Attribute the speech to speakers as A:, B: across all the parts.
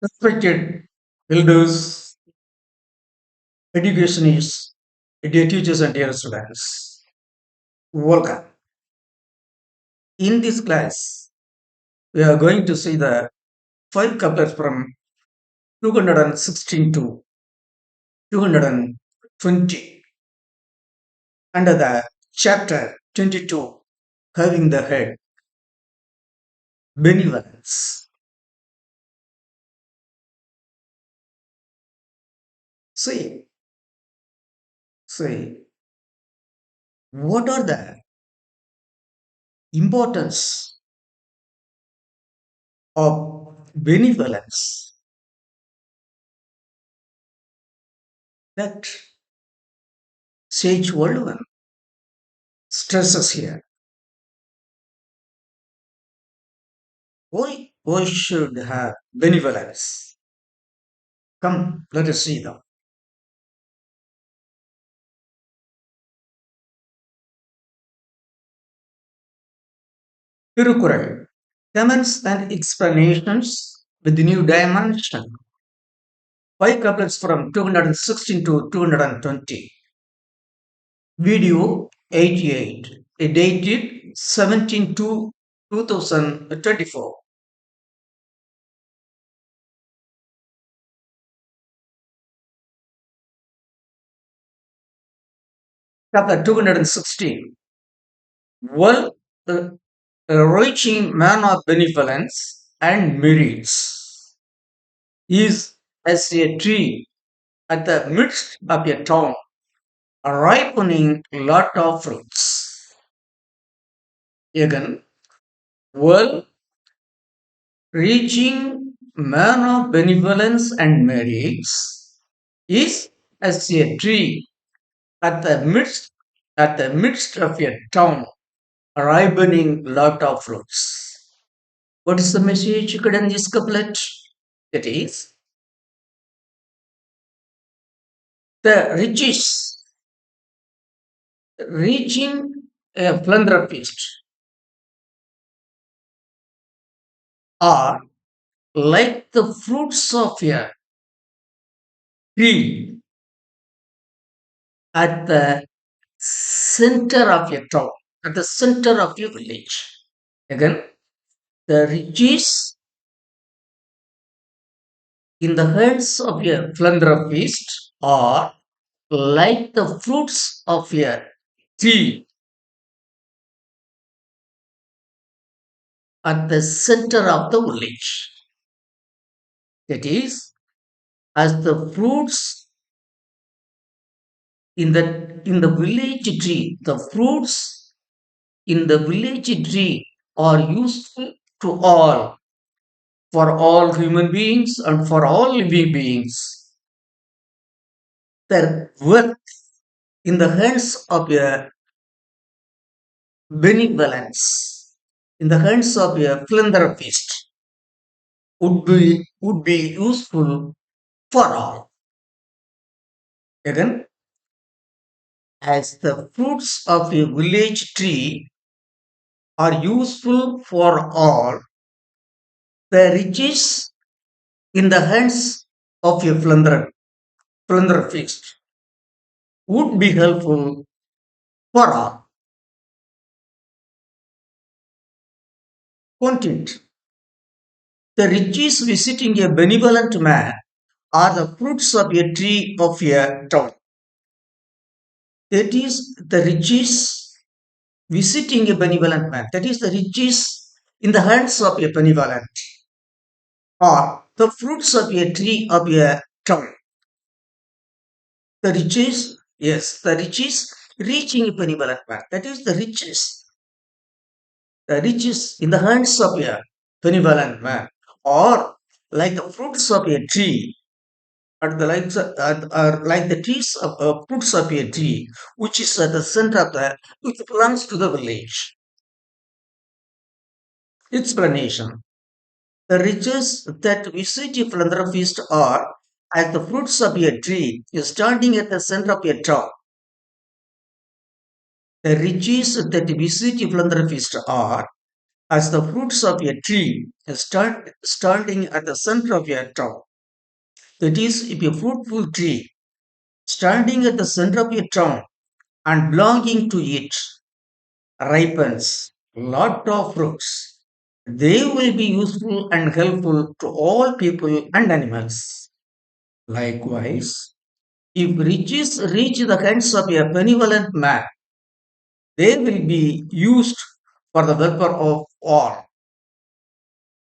A: Respected elders, educationists, dear teachers, and dear students, welcome. In this class, we are going to see the five couplets from 216 to 220 under the chapter 22, having the head benevolence. See, see, what are the importance of benevolence that Sage Waldman stresses here? Why should have benevolence? Come, let us see them. Tirukural. Comments and explanations with new dimension. Five couplets from 216 to 220. Video 88. Dated 17 to 2024. Couplet 216. Well, reaching man of benevolence and merits is as a tree at the midst of a town, ripening lot of fruits. Again, well, reaching man of benevolence and merits is as a tree at the midst of a town, ripening lot of fruits. What is the message in this couplet? That is, the riches reaching a philanthropist are like the fruits of a tree at the center of a town, at the center of your village. Again, the riches in the hands of a philanthropist are like the fruits of a tree at the center of the village. That is, as the fruits in the village tree, the fruits in the village tree are useful to all, for all human beings and for all living beings. Their worth in the hands of a benevolence, in the hands of a philanthropist, would be useful for all. Again, as the fruits of a village tree are useful for all, the riches in the hands of a philanthropist would be helpful for all. Content. The riches visiting a benevolent man are the fruits of a tree of a town. That is the riches visiting a benevolent man. That is the riches in the hands of a benevolent are the fruits of a tree of a town. The riches, yes, the riches reaching a benevolent man. That is the riches in the hands of a benevolent man, or like the fruits of a tree, or like the trees of fruits of a tree, which is at the center of which belongs to the village. Explanation: the riches that visit a philanthropist are as the fruits of a tree standing at the center of a town. The riches that visit a philanthropist are as the fruits of a tree standing at the center of a town. That is, if a fruitful tree standing at the center of a town and belonging to it ripens lot of fruits, they will be useful and helpful to all people and animals. Likewise, if riches reach the hands of a benevolent man, they will be used for the welfare of all.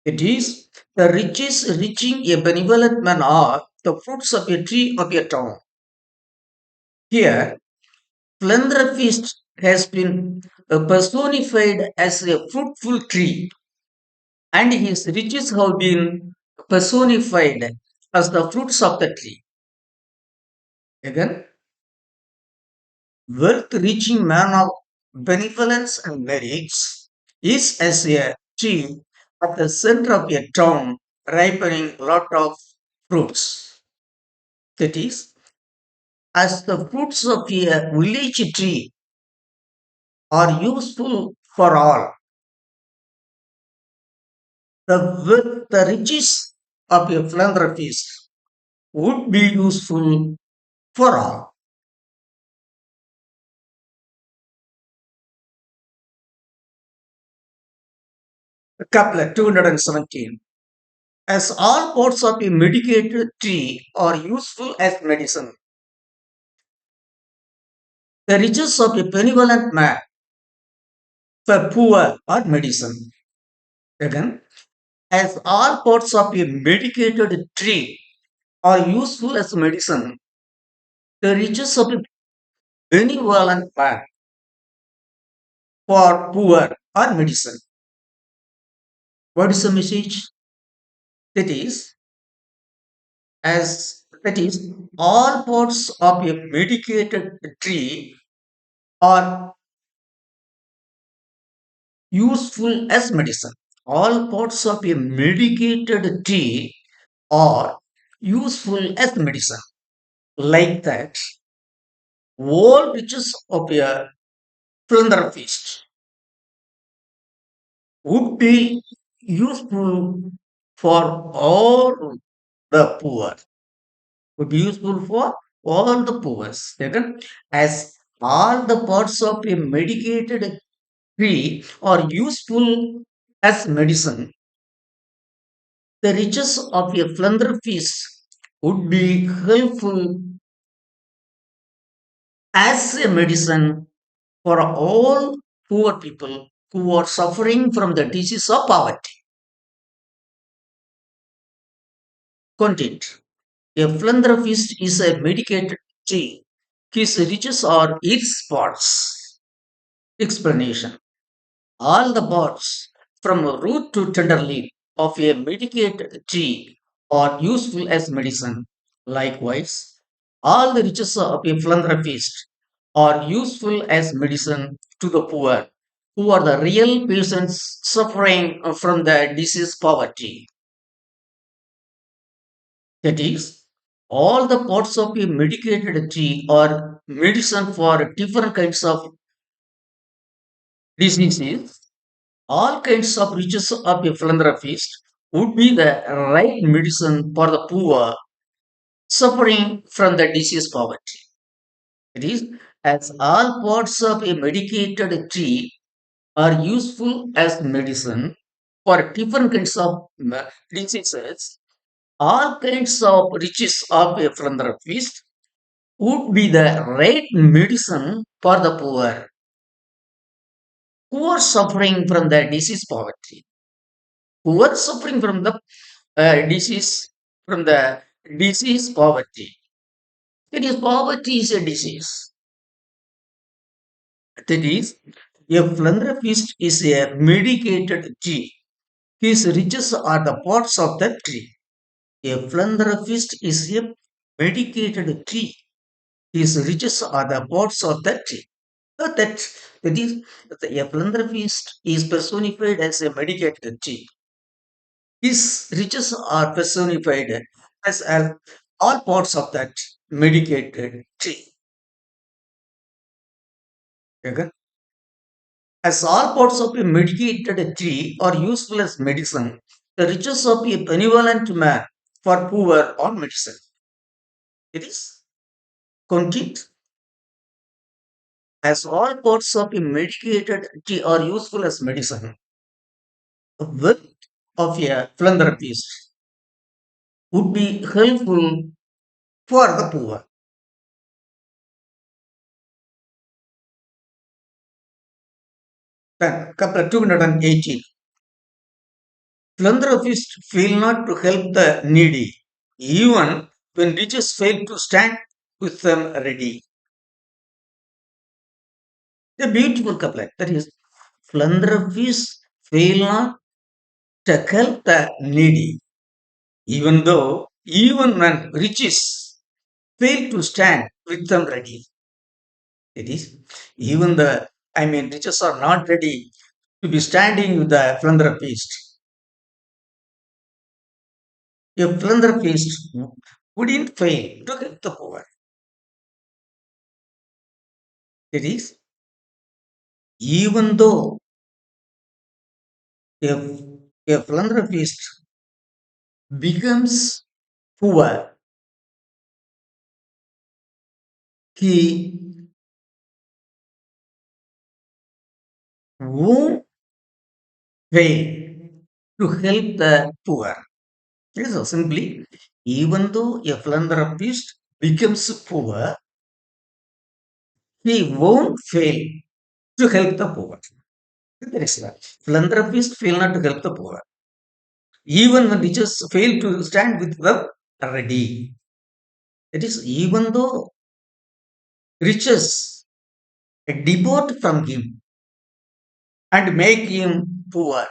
A: It is the riches reaching a benevolent man are the fruits of a tree of a town. Here, philanthropist has been personified as a fruitful tree, and his riches have been personified as the fruits of the tree. Again, wealth reaching man of benevolence and merits is as a tree at the center of a town ripening lot of fruits. That is, as the fruits of a village tree are useful for all, the riches of a philanthropist would be useful for all. Couplet 217. As all parts of a medicated tree are useful as medicine, the riches of a benevolent man for poor are medicine. Again, as all parts of a medicated tree are useful as medicine, the riches of a benevolent man for poor are medicine. What is the message? That is, all parts of a medicated tree are useful as medicine. All parts of a medicated tree are useful as medicine. Like that, all riches of a philanthropist would be useful for all the poor. Would be useful for all the poor. Second, as all the parts of a medicated tree are useful as medicine, the riches of a philanthropist would be helpful as a medicine for all poor people who are suffering from the disease of poverty. Content. A philanthropist is a medicated tree. His riches are its parts. Explanation. All the parts, from root to tender leaf, of a medicated tree are useful as medicine. Likewise, all the riches of a philanthropist are useful as medicine to the poor, who are the real patients suffering from the disease poverty. That is, all the parts of a medicated tree are medicine for different kinds of diseases. All kinds of riches of a philanthropist would be the right medicine for the poor suffering from the disease poverty. It is, as all parts of a medicated tree are useful as medicine for different kinds of diseases, all kinds of riches of a philanthropist would be the right medicine for the poor who are suffering from the disease poverty, who are suffering from the disease from the disease poverty. It is poverty is a disease. That is, a philanthropist is a medicated tree. His riches are the parts of the tree. A philanthropist is a medicated tree. His riches are the parts of the tree. That is, a philanthropist is personified as a medicated tree. His riches are personified as all parts of that medicated tree. Okay? As all parts of a medicated tree are useful as medicine, the riches of a benevolent man for poor are medicine. It is content. As all parts of a medicated tree are useful as medicine, the wealth of a philanthropist would be helpful for the poor. Then, couple 218. Philanthropists fail not to help the needy, even when riches fail to stand with them ready. A beautiful couplet. That is, philanthropists fail not to help the needy, even when riches fail to stand with them ready. It is, riches are not ready to be standing with the philanthropist. A philanthropist wouldn't fail to help the poor. It is, even though a, a philanthropist becomes poor, he won't fail to help the poor. So simply, even though a philanthropist becomes poor, he won't fail to help the poor. That is right. Philanthropists fail not to help the poor, even when riches fail to stand with them ready. It is, even though riches depart from him and make him poor,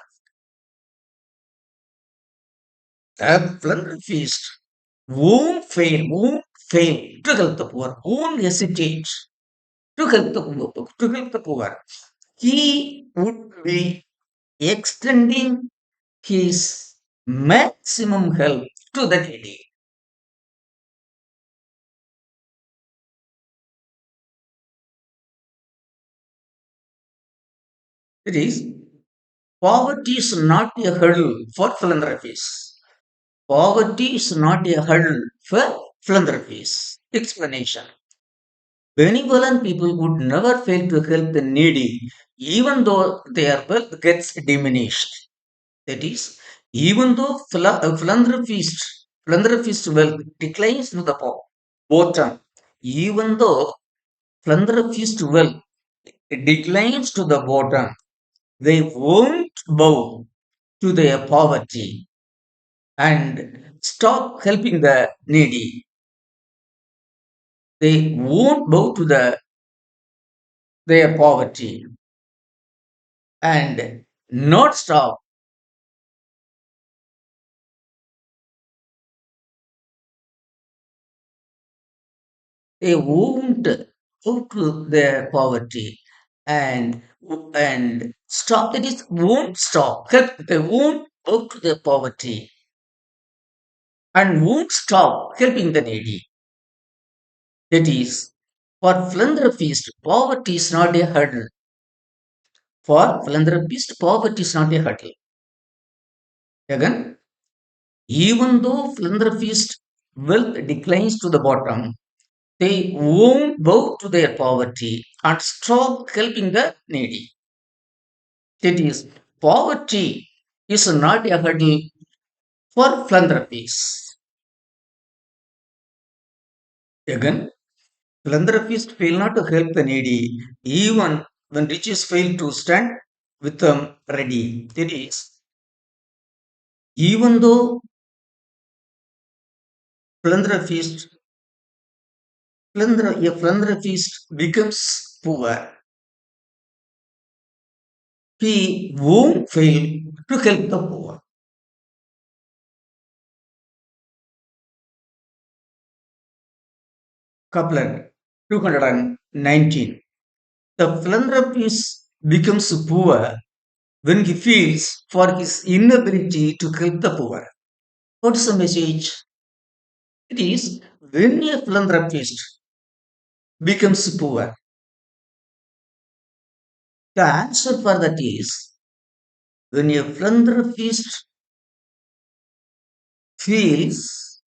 A: the philanthropist won't fail to help the poor, won't hesitate to help the poor. He would be extending his maximum help to the needy. It is, poverty is not a hurdle for philanthropists. Poverty is not a hurdle for philanthropists. Explanation. Benevolent people would never fail to help the needy, even though their wealth gets diminished. That is, even though philanthropist wealth declines to the bottom, even though philanthropist wealth declines to the bottom, they won't bow to their poverty and stop helping the needy. They won't bow to their poverty and not stop. They won't go to their poverty and stop. That is, won't stop. They won't go to their poverty and won't stop helping the needy. That is, for philanthropist, poverty is not a hurdle. For philanthropist, poverty is not a hurdle. Again, even though philanthropist wealth declines to the bottom, they won't bow to their poverty and stop helping the needy. That is, poverty is not a hurdle for philanthropists. Again, philanthropists fail not to help the needy even when riches fail to stand with them ready. That is, even though philanthropist, a philanthropist becomes poor, he won't fail to help the poor. Couplet 219. The philanthropist becomes poor when he feels for his inability to help the poor. What's the message? It is, when a philanthropist becomes poor, The answer for that is when a philanthropist feels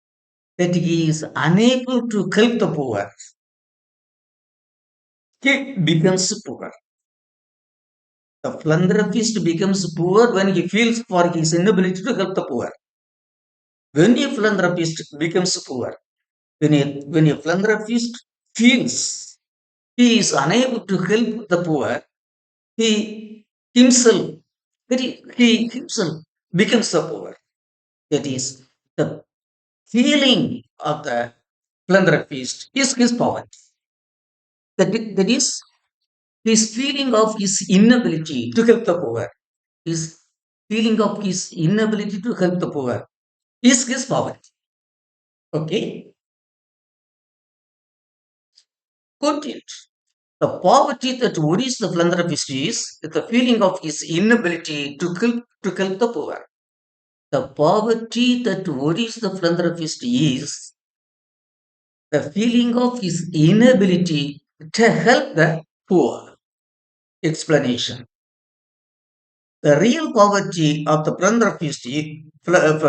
A: that he is unable to help the poor, he becomes poor. The philanthropist becomes poor when he feels for his inability to help the poor. When a philanthropist becomes poor, when a philanthropist feels he is unable to help the poor, he himself, he himself becomes the poor. That is, the feeling of the philanthropist is his poverty. That is, his feeling of his inability to help the poor. His feeling of his inability to help the poor is his poverty. Okay? Continue. The poverty that worries the philanthropist is the feeling of his inability to help the poor. The poverty that worries the philanthropist is the feeling of his inability to help the poor. Explanation. The real poverty of the philanthropist, of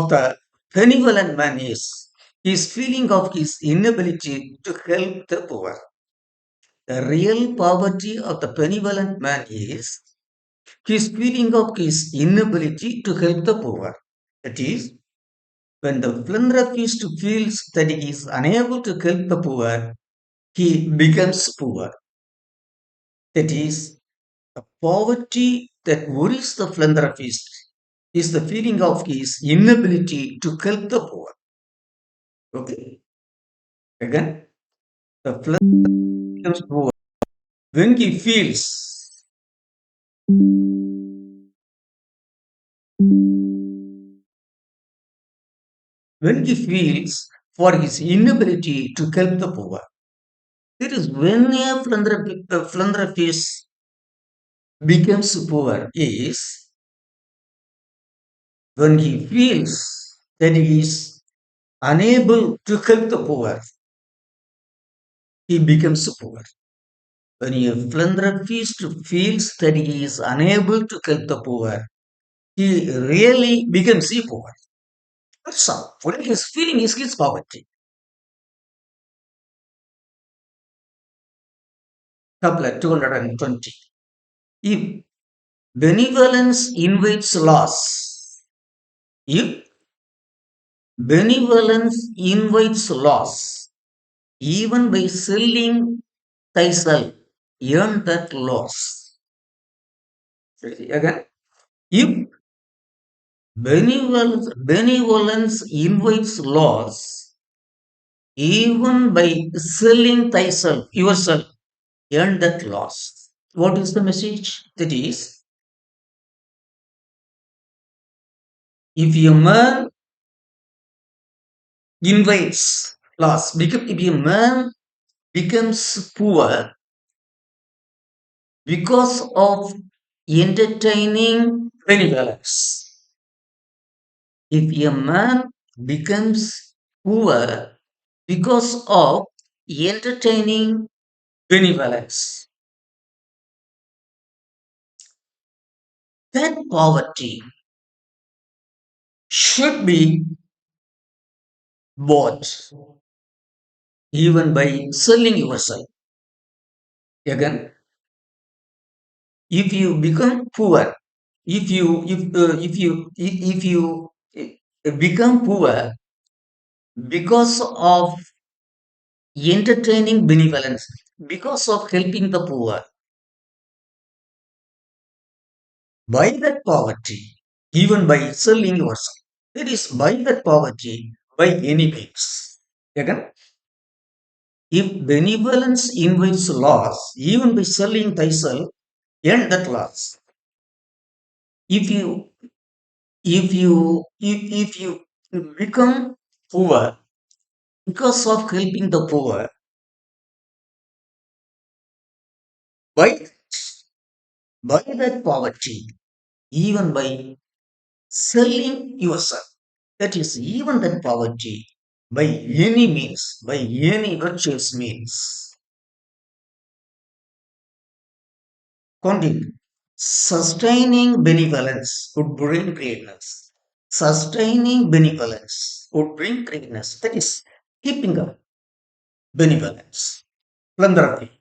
A: the benevolent man is his feeling of his inability to help the poor. The real poverty of the benevolent man is his feeling of his inability to help the poor. That is, when the philanthropist feels that he is unable to help the poor, he becomes poor. That is, the poverty that worries the philanthropist is the feeling of his inability to help the poor. Okay? Again, the philanthropist becomes poor when he feels when he feels for his inability to help the poor. It is when a philanthropist becomes poor is when he feels that he is unable to help the poor, he becomes poor. When a philanthropist feels that he is unable to help the poor, he really becomes a poor. That's all. What he is feeling is his poverty. Couplet 220. If benevolence invites loss, if benevolence invites loss, even by selling thyself, earn that loss. Again, if benevolence invites loss, even by selling thyself, yourself, earn that loss. What is the message? That is, if a man invites loss, if a man becomes poor because of entertaining benevolence, if a man becomes poor because of entertaining benevolence, that poverty should be bought even by selling yourself. Again, if you become poor, if you become poor because of entertaining benevolence, because of helping the poor, by that poverty, even by selling yourself, it is by that poverty, by any means. Again, if benevolence invites loss, even by selling thyself, end that loss. If you if you become poor because of helping the poor, by that poverty, even by selling yourself, that is even that poverty, by any means, by any virtuous means, Continue. Sustaining benevolence would bring greatness. Sustaining benevolence would bring greatness. That is, keeping up benevolence. Philanthropy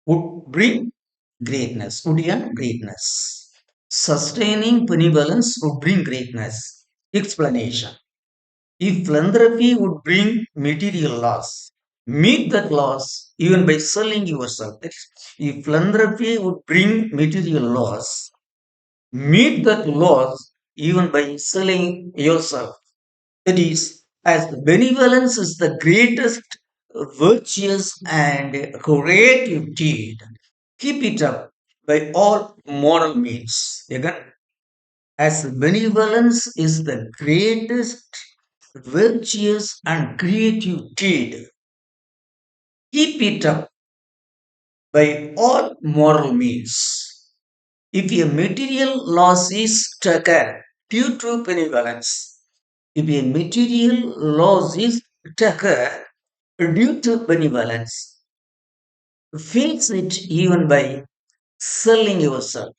A: would bring greatness, would earn greatness. Sustaining benevolence would bring greatness. Explanation. If philanthropy would bring material loss, meet that loss even by selling yourself. That is, if philanthropy would bring material loss, meet that loss even by selling yourself. That is, as benevolence is the greatest virtuous and creative deed, keep it up by all moral means. Again, as benevolence is the greatest virtuous and creative deed, keep it up by all moral means. If a material loss is taken due to benevolence, if a material loss is taken due to benevolence, face it even by selling yourself.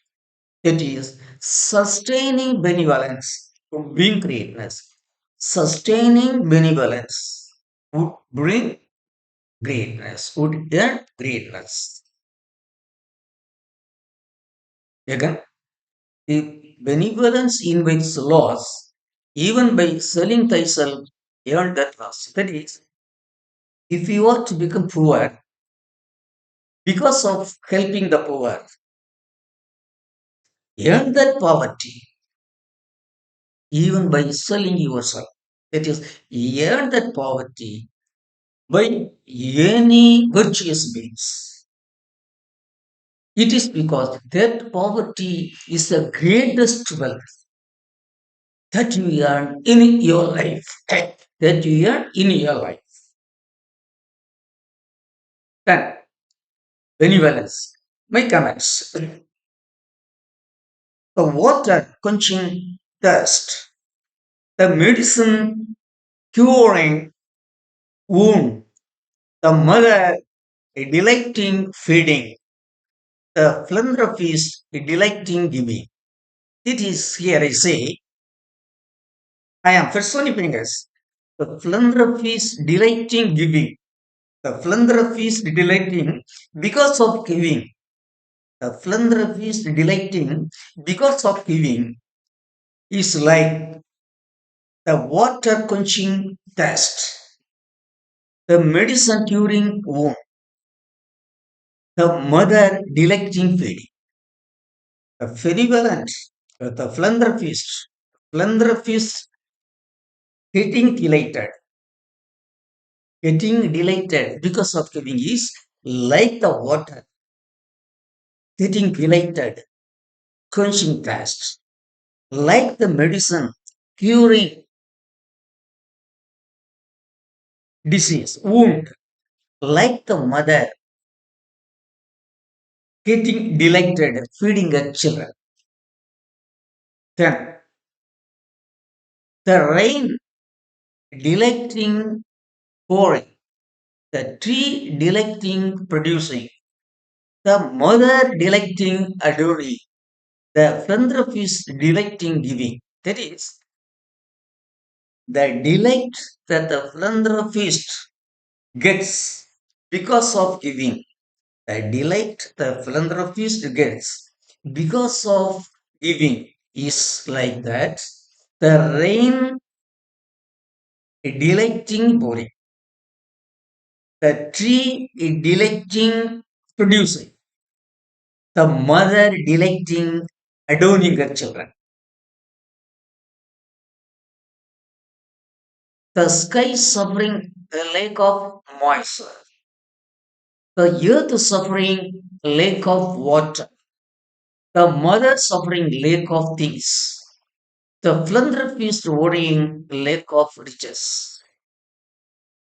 A: That is, sustaining benevolence would bring greatness. Sustaining benevolence would bring greatness, would earn greatness. Again, if benevolence invites loss, even by selling thyself, earn that loss. That is, if you are to become poor because of helping the poor, earn that poverty even by selling yourself. That is, earn that poverty by any virtuous means. It is because that poverty is the greatest wealth that you earn in your life. That you earn in your life. Then, benevolence. My comments. The water quenching thirst, the medicine curing wound, the mother delighting feeding, the philanthropist delighting giving. It is here I say, I am personifying us. The philanthropist delighting giving, the philanthropist delighting because of giving, the philanthropist delighting because of giving is like the water quenching thirst, the medicine curing wound, the mother delecting feeding, the benevolent, the philanthropist getting delighted because of giving is like the water getting delighted, quenching thirst, like the medicine curing disease, wound, like the mother getting delighted feeding her children. Then the rain delecting pouring, the tree delecting producing, the mother delecting adoring, the philanthropist delecting giving. That is, the delight that the philanthropist gets because of giving, the delight the philanthropist gets because of giving is like that. The rain delecting pouring, the tree delecting producing, the mother delecting adorning her children, the sky suffering a lack of moisture, the earth suffering lack of water, the mother suffering lack of things, the philanthropist worrying lack of riches.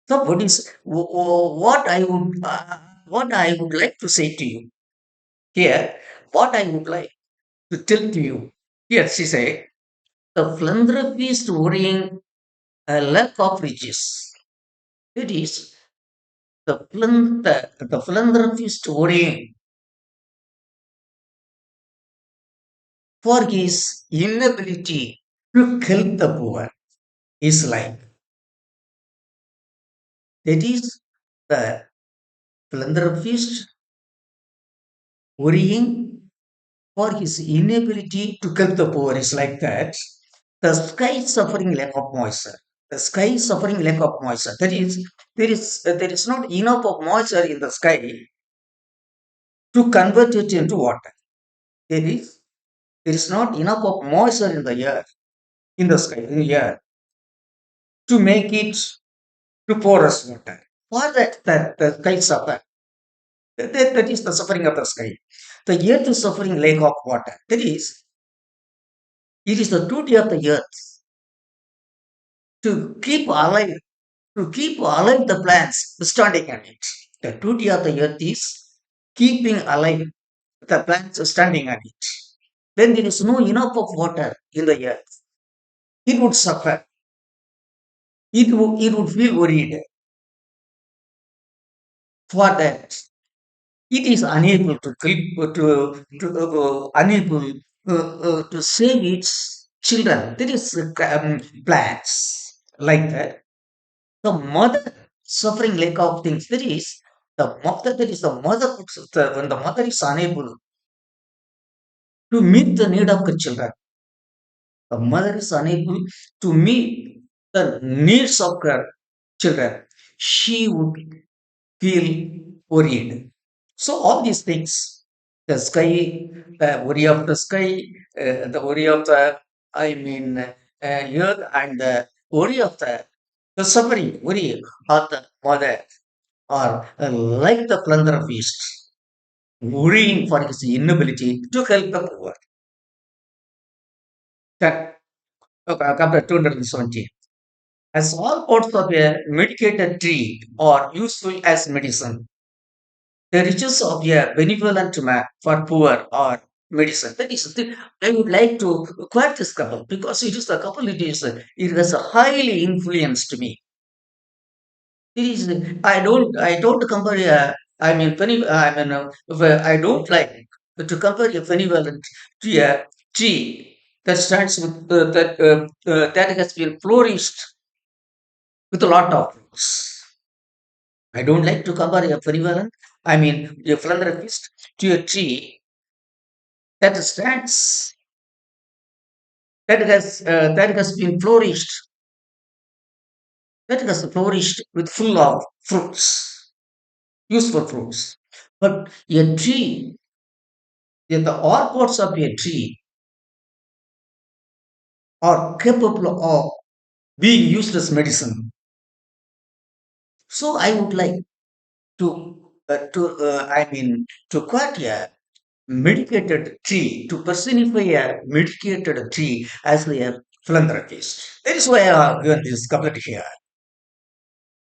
A: So, what I would like to say to you here? What I would like to tell to you here, she say, the philanthropist worrying a lack of riches. It is the philanthropist worrying for his inability to help the poor is like that is the philanthropist worrying for his inability to help the poor is like that. The sky is suffering lack of moisture. The sky is suffering lack of moisture. That is, there is not enough of moisture in the sky to convert it into water. There is not enough of moisture in the air, in the sky, in the air, to make it to porous water. For that, the sky suffer. That is the suffering of the sky. The earth is suffering lack of water. That is, it is the duty of the earth to keep alive, to keep alive the plants standing on it. The duty of the earth is keeping alive the plants standing on it. When there is no enough of water in the earth, it would suffer. It would feel worried for that. It is unable to unable to save its children. There is plants like that. The mother suffering lack of things. There is the mother. There is the mother. When the mother is unable to meet the need of the children, the mother is unable to meet the needs of her children. She would feel worried. So all these things, the sky, the worry of the sky, the worry of the, earth, and the worry of the suffering, worry of the mother, are like the philanthropist, worrying for his inability to help the poor. That, chapter 217. As all parts of a medicated tree are useful as medicine, the riches of a benevolent man for poor or medicine. That is, I would like to quote this couple because it is the couple. It has a highly influenced me. It is. I don't compare. I don't like to compare a benevolent to a tree that stands with that has been flourished with a lot of fruits. I don't like to compare a benevolent. A philanthropist to a tree that stands that has been flourished with full of fruits, useful fruits. But a tree, the all parts of a tree are capable of being used as medicine. So I would like to quote a medicated tree, to personify a medicated tree as a philanthropist. That is why I have given this couplet here.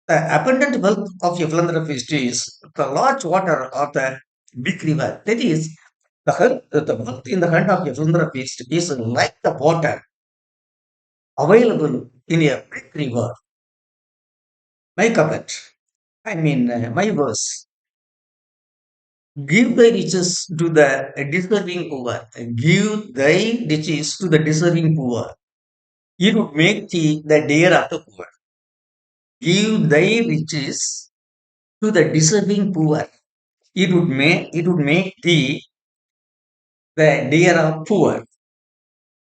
A: The abundant wealth of a philanthropist is the large water of the big river. That is, the wealth in the hand of a philanthropist is like the water available in a big river. My couplet, my verse. Give thy riches to the deserving poor. Give thy riches to the deserving poor. It would make thee the dear of the poor. Give thy riches to the deserving poor. It would make thee the dear of poor.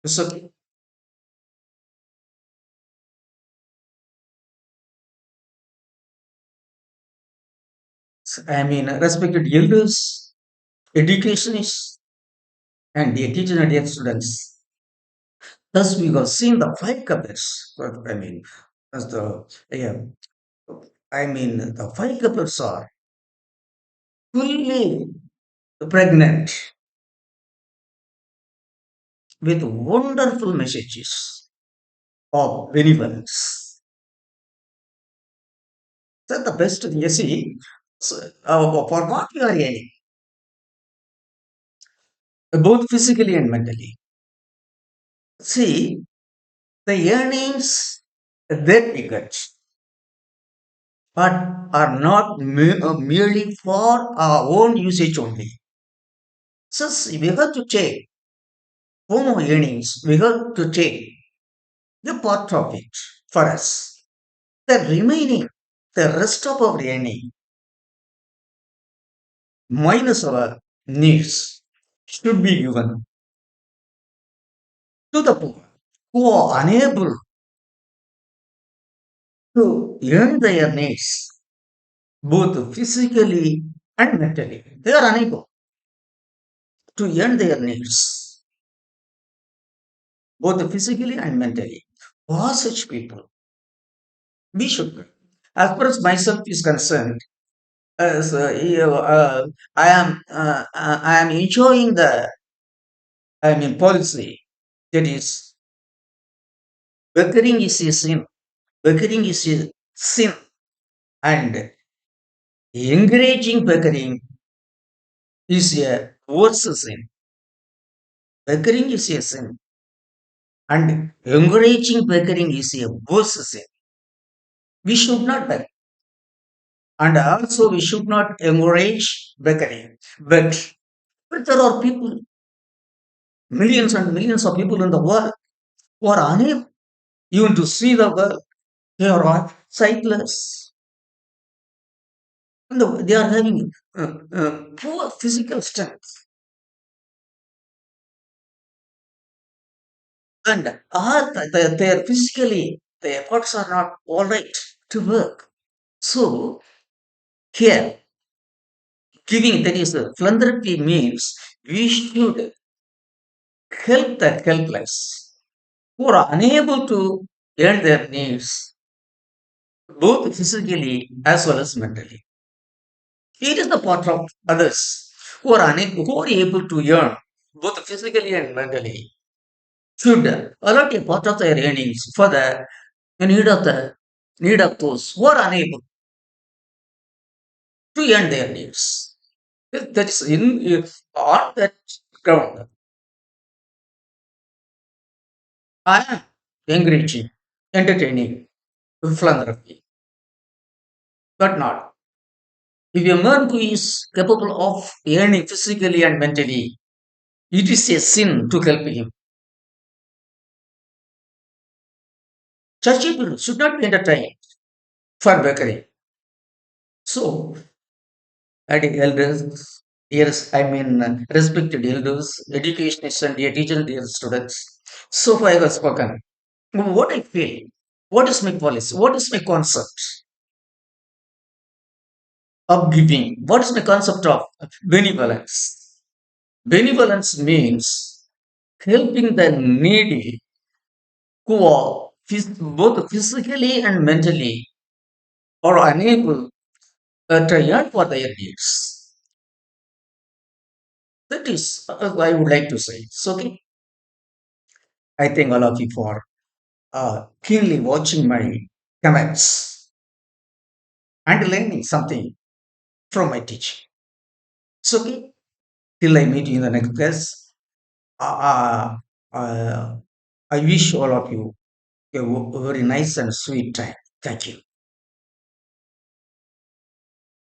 A: So respected elders, educationists, and the teachers and dear students. Thus, we have seen the five couplets. As the yeah, the five couplets are fully pregnant with wonderful messages of benevolence. That's the best. You see, for what you are aiming, both physically and mentally. See, the earnings that we get, but are not merely for our own usage only. So we have to check Homo earnings, we have to take the part of it for us. The remaining, the rest of our earning minus our needs should be given to the poor who are unable to earn their needs both physically and mentally. They are unable to earn their needs both physically and mentally. For such people, we should, as far as myself is concerned, as I am enjoying the policy that is begging is a sin. Begging is a sin, and encouraging begging is a worse sin. Begging is a sin, and encouraging begging is a worse sin. We should not beg, and also we should not encourage begging. But there are people, millions and millions of people in the world who are unable even to see the world. They are all sightless, and they are having poor physical strength, and they are physically, the efforts are not all right to work. So here, giving, that is philanthropy means we should help the helpless who are unable to earn their needs both physically as well as mentally. It is the part of others who are unable, who are able to earn both physically and mentally should allot a part of their earnings for the need of those who are unable to earn their needs. That is on that ground. I am encouraging, entertaining philanthropy, but not. If a man who is capable of earning physically and mentally, it is a sin to help him. Such people should not be entertained for beggary. So, at elders, yes, I mean, respected elders, educationists, and dear teachers, dear students. So far, I have spoken. What I feel, what is my policy, what is my concept of giving, what is my concept of benevolence? Benevolence means helping the needy who are both physically and mentally are unable to earn for their needs. That is, I would like to say. So, okay, I thank all of you for keenly watching my comments and learning something from my teaching. So, okay, till I meet you in the next class, uh, uh, I wish all of you a very nice and sweet time. Thank you.